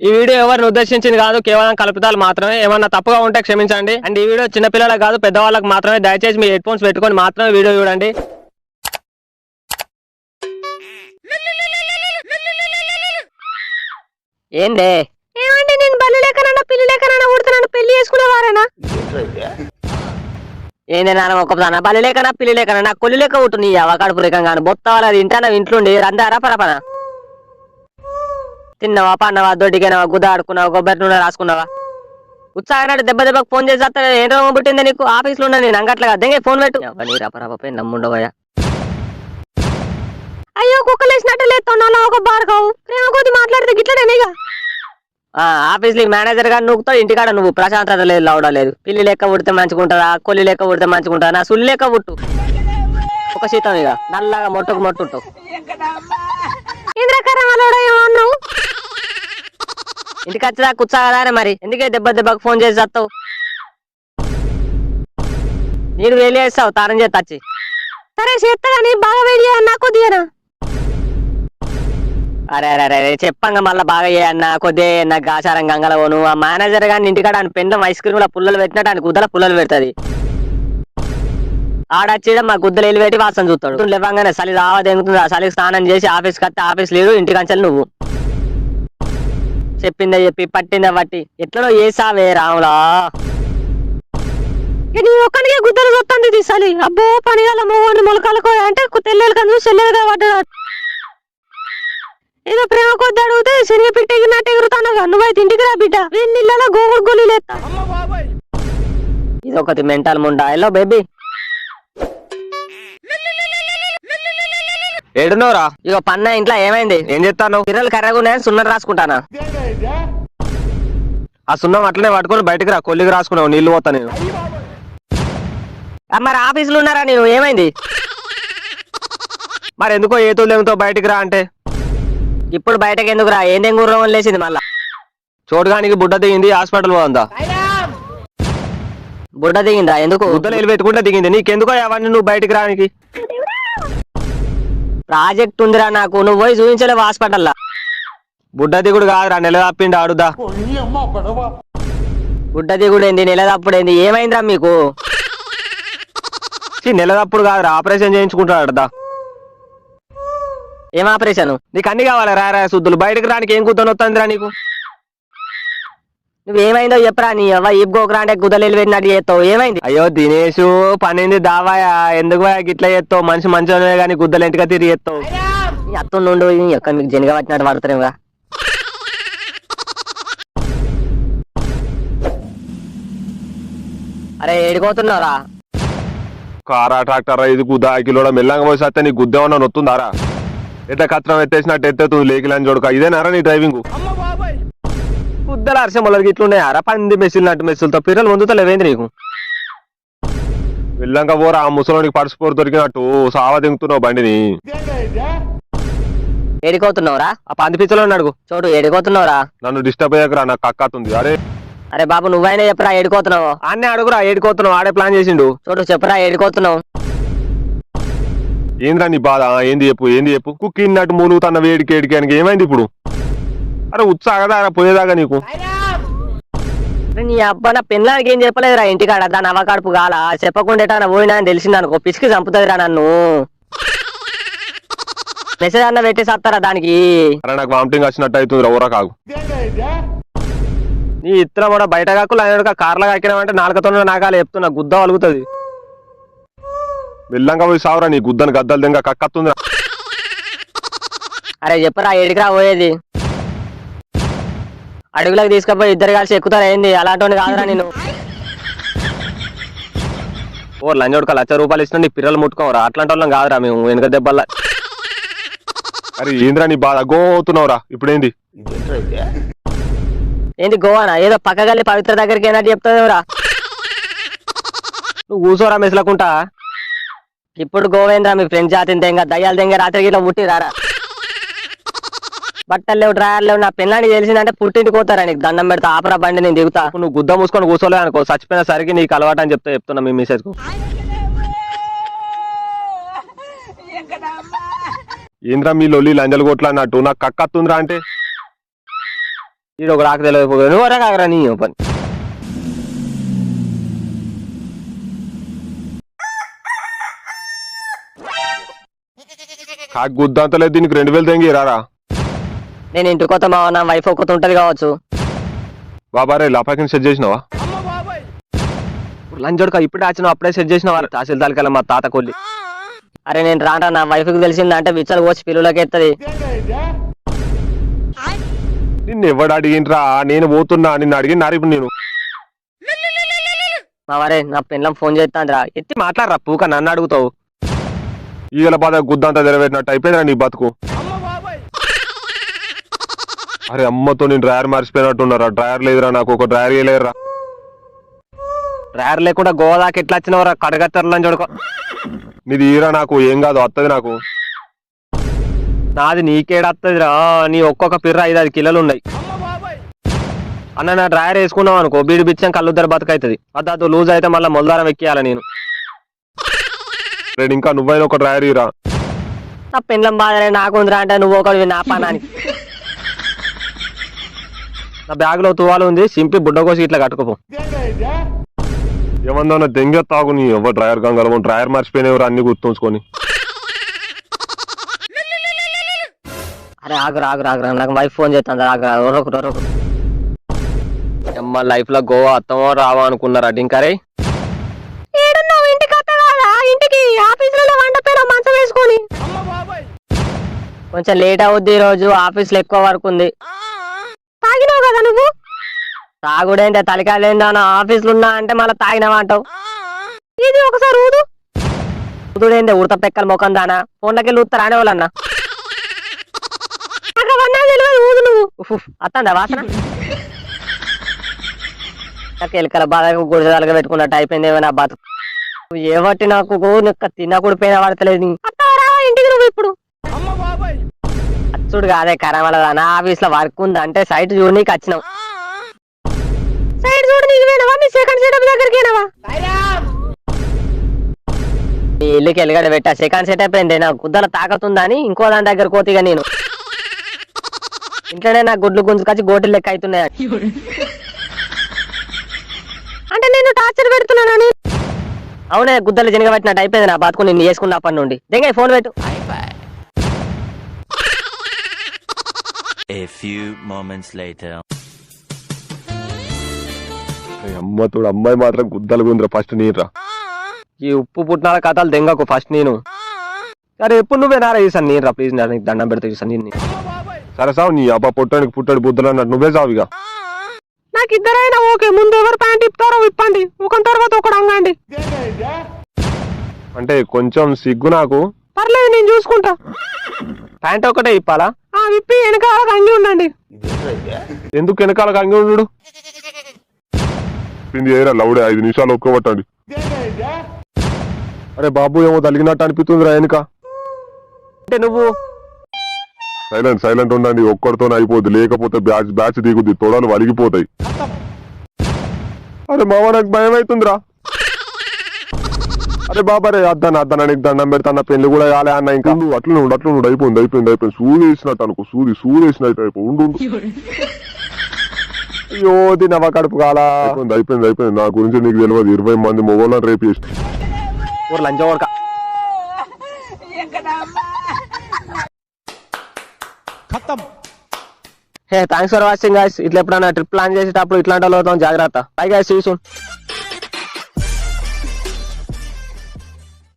ఈ వీడియో ఎవరిని ఉద్దేశించింది కాదు, కేవలం కల్పితాలు మాత్రమే. ఏమన్నా తప్పుగా ఉంటే క్షమించండి. అండ్ ఈ వీడియో చిన్నపిల్లలకు కాదు, పెద్దవాళ్ళకి మాత్రమే. దయచేసి మీ హెడ్ ఫోన్స్ పెట్టుకొని మాత్రమే వీడియో చూడండి. ఏందే ఏమండి నేను బల్లి లేకనన్నా పిల్లి లేకనన్నా ఉడుతున్నాను, పెళ్లి చేసుకునేవారేనా? ఏంది నాన్న ఒక్కదానా? బలి లేకనా పిల్లి లేకనా? నాకు కొల్లి లేక ఉంటుంది. నీ అవకాడు రేకంగా బొత్తావాలి తింటానా ఇంట్లోండి రందారా పరపన. తిన్నావా, పన్నావా, దొడ్డికైనావా, గుద్ద ఆడుకున్నావా, కొబ్బరి నూనె రాసుకున్నావా? ఉత్సాహం దెబ్బ దెబ్బకు ఫోన్ చేసి ఏం రోగం పుట్టింది నీకు? ఆఫీస్ లో ఉన్నా నేను అంగట్లుగా దెంగే ఫోన్ పెట్టు. రపరపై నమ్ముండవయ్యా. అయ్యో కుక్కలేసినట్టు లేదు ఒక బార్గావు ప్రేమ కొద్ది మాట్లాడితే గిట్లనేగా. ఆఫీస్ లో మేనేజర్ గారు నువ్వుతో ఇంటికాడ నువ్వు ప్రశాంతత లేదు, లవడం లేదు. పిల్లి లెక్క ఉడితే మంచిగుంటుందా, కొల్లి లెక్క ఉడితే మంచిగుంటుందా? నా సుల్లి లెక్క ఉట్టు ఒక శీతం ఇక నల్లగా మొట్టుకు మొట్టుంటావు. ఇంటికి వచ్చేదా కూర్చోగదారే మరి ఎందుకే దెబ్బ దెబ్బకు ఫోన్ చేసి వస్తావు? నేను వేలి చేస్తావు తారం చేస్తా వచ్చి. సరే చేస్తా కానీ బాగా వేడి నాకు కొద్దిగా. అరే అరే అరే చెప్పంగా మళ్ళీ బాగా చేయన్న కొద్దిగా నాకు ఆచారం గంగల పోను. ఆ మేనేజర్ గాని ఇంటికాడ ఆయన పెండం ఐస్ క్రీమ్ లో పుల్లలు పెట్టినట్టు ఆయన గుద్దల పుల్లలు పెడుతుంది. ఆడచ్చేయడం మా గుద్దలు వెళ్ళి పెట్టి వాసన చూస్తాడు. లేవంగానే చలి రావదెంగుతుంది. ఆ చలికి స్నానం చేసి ఆఫీస్కి వస్తే ఆఫీస్ లేదు, ఇంటికి అంచెలు నువ్వు చెప్పిందే చెప్పి పట్టిందే పట్టి ఎట్లనో చేసావే రాములా. నీ ఒక్కడికే గుద్దలు చూస్తుంది తీసాలి. అబ్బో పనిగాల మొగోని మొలకలకు అంటే తెల్లలు కను చెల్లెలుగా పడ్డా. ఏదో ప్రేమ కొద్ది అడిగితే శనగ పిట్ట ఎగిరినట్టు ఎగురుతానగా. నువ్వైతే ఇంటికి రా బిడ్డ, వీళ్ళ గోగుడు గొలిలేస్తా. ఇది ఒకటి మెంటల్ ముండా. హలో బేబీ ఏడునోరా? ఇక పన్న ఇంట్లో ఏమైంది? ఏం చెప్తాను? పిల్లలు కర్రగున్నాయని సున్నం రాసుకుంటానా? ఆ సున్నం అట్లనే పట్టుకొని బయటకు రా, కొల్లికి రాసుకున్నావు నీళ్లు పోతా నేను. మరి ఆఫీసులో ఉన్నారా నేను? ఏమైంది మరి? ఎందుకో ఏతో బయటికి రా అంటే ఇప్పుడు బయటకు ఎందుకు రా? ఏం గుర్రం లేచింది మళ్ళా? చూడడానికి బుడ్డ దిగింది, హాస్పిటల్ పోందా? బుడ్డ దిగిందా? ఎందుకు? బుడ్డలు వెళ్ళి పెట్టుకుంటే దిగింది. నీకెందుకో అవన్నీ నువ్వు బయటికి రానికి? ప్రాజెక్ట్ ఉందిరా నాకు, నువ్వు పోయి చూపించలేవు హాస్పిటల్లా. బుడ్డ దిగుడు కాదురా, నెల తప్పిండి ఆడుదా. బుడ్డ దిగుడు ఏంది, నెల తప్పుడేంది? ఏమైందిరా మీకు? నెల తప్పుడు కాదురా, ఆపరేషన్ చేయించుకుంటాడు. ఏం ఆపరేషన్? నీకు అన్ని కావాలా? రారా శుద్ధులు బయటకు రానికి ఏం కూర్చొని వస్తుందిరా నీకు? నువ్వేమైందో చెప్పరా. నీ అవ్వ ఇబ్బోకరా అంటే గుద్దలు వెళ్ళినట్టు చేస్తావు. ఏమైంది? అయ్యో దినేషు పనింది దావాయా, ఎందుకు గిట్లా చేస్తావు? మనిషి మంచిగా కానీ గుద్దలు ఎంటిగా తిరిగి చేస్తావు. నీ అత్తుండు ఎక్కడ మీకు జనగా పట్టినట్టు పడతారేమో. అరే ఏడిపోతున్నారా? కారా ట్రాక్టరా ఇది గుద్దా కిలోడ మెల్లంగా పోయి సత్తే నీ గుద్దేమన్నా నొత్తుందారా? ఎట్లా కత్రం ఎత్తేసినట్టు ఎత్తేతుంది లేకిలని చూడక. ఇదేనారా నీ డ్రైవింగ్? గుద్దల అరసే మొదలకి ఇట్లున్నాయారా? పంది మెస్సులు మెస్సులతో పిల్లలు పొందుతలేవేంది నీకు? మెల్లంగా పోరా, ఆ ముసలోనికి పడుచుపోరు దొరికినట్టు సావ దింగుతున్నావు బండిని. ఏడిపోతున్నావురా? ఆ పంది పిచ్చలో అడుగు చూడు. ఏడిపోతున్నావురా? నన్ను డిస్టర్బ్ అయ్యాకరా, నాకు కక్కతుంది. అరే అరే బాబు నువ్వైనా చెప్పరా ఏడుకోతున్నావు? అన్నీ అడుగురా ఏడుకోతున్నావు. ఆడే ప్లాన్ చేసిండు చూడు. చెప్పరా ఏడుకోతున్నావు? ఏంద్రా నీ బాధ? ఏంది చెప్పు, ఏంది చెప్పు. కుక్కిన్నట్టు మూలుగుతున్న వేడికి ఏడికానికి ఏమైంది ఇప్పుడు? అరే ఉత్సాహదా పోయేదాకా నీకు? నీ అబ్బా నా పెళ్ళానికి ఏం చెప్పలేదురా ఇంటికాడ. దాని అవకాడుపు కాల చెప్పకుండా పోయినా అని తెలిసింది అనుకో, పిసికి చంపుతుందిరా నన్ను. మెసేజ్ అన్న పెట్టేసి వస్తారా దానికి? అరే నాకు వామిటింగ్ వచ్చినట్టు అవుతుంది, ఊర కాగు. నీ ఇత్తనం కూడా బయట కాకుండా కార్లో కాకినామంటే నాలుకతో నాకాలు చెప్తున్నా, గుద్ద వలుగుతుంది. మెల్లంగా పోయి సావురా, నీ గుద్దని గద్దలు దింగ కక్కత్తుంది. అరే చెప్పరా ఏడికిరా పోయేది? అడుగులకు తీసుకపోయి ఇద్దరు కలిసి ఎక్కుతారా ఏంది? అలాంటి కాదురా నేను. ఓ లంచోడుక ₹1,00,000 ఇచ్చిన నీ పిల్లలు ముట్టుకోవరా? అట్లాంటి వాళ్ళం కాదురా మేము, వెనుక దెబ్బల్లా. అరే ఏంద్రా నీ బాధ? గో అవుతున్నావురా ఇప్పుడేంది? ఏంది గోవానా? ఏదో పక్క గల్లి పవిత్ర దగ్గరికి ఏంటంటే చెప్తావురా. నువ్వు కూర్చోరా మెసలకుంటా. ఇప్పుడు గోవేంద్ర మీ ఫ్రెండ్ జాతిని దెంగ దయ్యాలు దెంగ రాత్రికి ఇట్లా పుట్టి రారా. బట్టలు లేవు, డ్రాయర్లు లేవు. నా పెళ్ళానికి తెలిసిందంటే పుట్టింటికి పోతారా? నీకు దండం పెడతా, ఆపరా బండి నేను దిగుతా. నువ్వు గుద్ద మూసుకొని కూర్చోలే అనుకో, చచ్చిపోయిన సరికి నీకు అలవాటు అని చెప్తున్నా మీ మిసెస్ కు. ఏంద్రా మీ లొల్లి లంజలు కొట్లా అన్నట్టు? నాకు కక్కత్తుందిరా అంటే ఈడు ఒక రాక తెలియకపోతే నువ్వు కాకరా నీ పని. కాకి గుద్దంతలేదు దీనికి 2000 తెంగి రారా. నేను ఇంటికి కొత్త మా నా వైఫ్ ఒక్కత ఉంటది కావచ్చు. బాబారే లపాకిని సెట్ చేసినావా? లంచోడుక ఇప్పుడు వచ్చినావు అప్పుడే సెట్ చేసిన వాళ్ళు తహసీల్దార్కెళ్ళ మా తాత కొల్లి. అరే నేను రాంటా నా వైఫ్ కి తెలిసిందంటే విచ్చలు పోసి పిల్లలకి ఎత్తది. నిన్ను ఎవడు అడిగినరా? నేను పోతున్నా, నిన్ను అడిగినారు ఇప్పుడు నేను. మా వారే నా పిల్లం ఫోన్ చేస్తాందిరా ఎత్తి మాట్లాడరా పూక నన్ను అడుగుతావు. ఈగల బాధ గుద్దంతా తెరవేసినట్టు అయిపోయిందిరా నీ బతుకు. అరే అమ్మతో నేను డ్రైవర్ మర్చిపోయినట్టున్నారా? డ్రైవర్ లేదురా, నాకు ఒక డ్రైవర్ వేయలేదురా. డ్రైవర్ లేకుండా గోవా దాకా ఎట్లా వచ్చినవరా కడగత్తర్లని చూడుకో. నీది ఈరా, నాకు ఏం కాదు, వస్తుంది నాకు. నాది నీకేడత్తదిరా, నీ ఒక్కొక్క పిర్ర 5-6 కిలోలు ఉన్నాయి అన్న. నా డ్రైవర్ వేసుకున్నావు అనుకో బీడి బిచ్చం కళ్ళుద్దర బతుకైతుంది. అద్దు లూజ్ అయితే మళ్ళీ మొలదారం ఎక్కియాల నేను. రేడు ఇంకా నువ్వైనా ఒక డ్రైవర్ ఇరా. నా పెండ్లం బాధనే నాకుందిరా అంటే నువ్వు ఒకటి నా పానానికి. నా బ్యాగ్ లో తువాలు ఉంది సింపి బుడ్డ కోసి ఇట్లా కట్టుకోపో. ఏమన్నా దెంగ తాగు నీ ఎవరు డ్రైవర్ గంగలము. డ్రైవర్ మర్చిపోయినవరు అన్ని గుర్తుంచుకొని. అరే ఆగురా నాకు వైఫ్ ఫోన్ చేస్తాను. ఆగురా అమ్మ లైఫ్ లో గోవా అత్తమో రావా అనుకున్నారా డింకరే? ఇంటికి ఆఫీసులో వంట పేరు మంచం వేసుకొని కొంచెం లేట్ అవుద్ది ఈ రోజు, ఆఫీస్ లో ఎక్కువ వర్క్ ఉంది. తాగినావు కదా నువ్వు? తాగుడేంటే తలికాయలేందా ఆఫీసులు ఉన్నా అంటే మళ్ళీ తాగినావా అంటావు. ఇది ఒకసారి ఊదు. ఊదుడేందే ఉడత పెక్కల ముఖం దానా ఫోన్లకి ఊతారా అనే వాళ్ళన్నా. ఊదు నువ్వు. అత్తందా వాసన? నాకు ఎలుకల బాధగా గుడిదాలుగా పెట్టుకున్నట్టు అయిపోయింది నా బతుకు. ఏవట్టి నాకు తిన్నకుడిపోయిన పడతలేదు. ఇంటికి నువ్వు ఇప్పుడు అచ్చుడు కాదే కరమలదా నా ఆఫీస్ లో వర్క్ ఉంది అంటే సైట్ చూడనీకి వచ్చినావు. సైడ్ చూడు నీకు వేనవా? నీ సెకండ్ సెటప్ దగ్గరికి వేనవా? నీ ఇల్లుకి ఎలుగడ పెట్టా సెకండ్ సెటప్ ఏంటి? నాకు గుద్దల తాకతుందా అని ఇంకో దాని దగ్గర కోతిగా నేను ఇంట్లోనే నాకు గుడ్లు గుంజుకొచ్చి గోటిలు లెక్క అవుతున్నాయి. అంటే నేను టార్చర్ పెడుతున్నానని? అవునే గుద్దలు జనగ పెట్టినట్టు అయిపోయింది నా బతుకు. నిన్ను చేసుకున్నప్పటి నుండి దెంగ ఫోన్ పెట్టు. A few moments later. అమ్మతోడు అమ్మాయి మాత్రం గుద్దలు గుందిరా. ఫస్ట్ నీరా ఈ ఉప్పు పుట్టినాల కథలు దెంగకు ఫస్ట్ నేను. సరే ఎప్పుడు నువ్వే నారా ఈసారి నీరా ప్లీజ్ నీకు దండం పెడతా ఈసారి నిన్ను. సరే సావు నీ అబ్బా పొట్టానికి పుట్టాడు బుద్ధలు అన్నట్టు నువ్వే సావుగా. నాకు ఇద్దరైనా ఓకే. ముందు ఎవరు ప్యాంట్ ఇప్పుతారో ఇప్పండి, ఒక తర్వాత ఒకడు అంగండి. అంటే కొంచెం సిగ్గు నాకు. పర్లేదు నేను చూసుకుంటా. ప్యాంట్ ఒకటే ఇప్పాలా? విప్పి వెనకాల అంగి ఉండండి. ఎందుకు వెనకాల కంగి ఉండు? పిండి ఏరా లౌడే 5 నిమిషాలు ఒక్కబట్టండి. అరే బాబు ఏమో తలిగినట్టు అనిపిస్తుందిరా వెనుక. అంటే నువ్వు సైలెంట్ ఉండండి. ఒక్కడితో అయిపోద్ది, లేకపోతే బ్యాచ్ దిగుద్ది, తొడలు వలిగిపోతాయి. అరే మామ నాకు భయం అవుతుందిరా. అరే బాబారే అద్దన్న నీకు దండం పెడతా. పెళ్లి కూడా కాలే అన్న. ఇంకా అట్లా ఉండు అయిపోయింది. సూది వేసినట్టు అనుకో. సూది వేసినట్టు ఉండు. అయ్యో నవ్వ కడుపు కాలా. అయిపోయింది. నా గురించి నీకు తెలియదు. 20 మంది మొగోళ్ళని రేపు చేసి లంచం కొడక. Hey thanks for watching guys. ఇట్లా ఎప్పుడైనా ట్రిప్ ప్లాన్ చేసేటప్పుడు ఇట్లాంటి వాళ్ళు జాగ్రత్త. Bye guys, see you soon.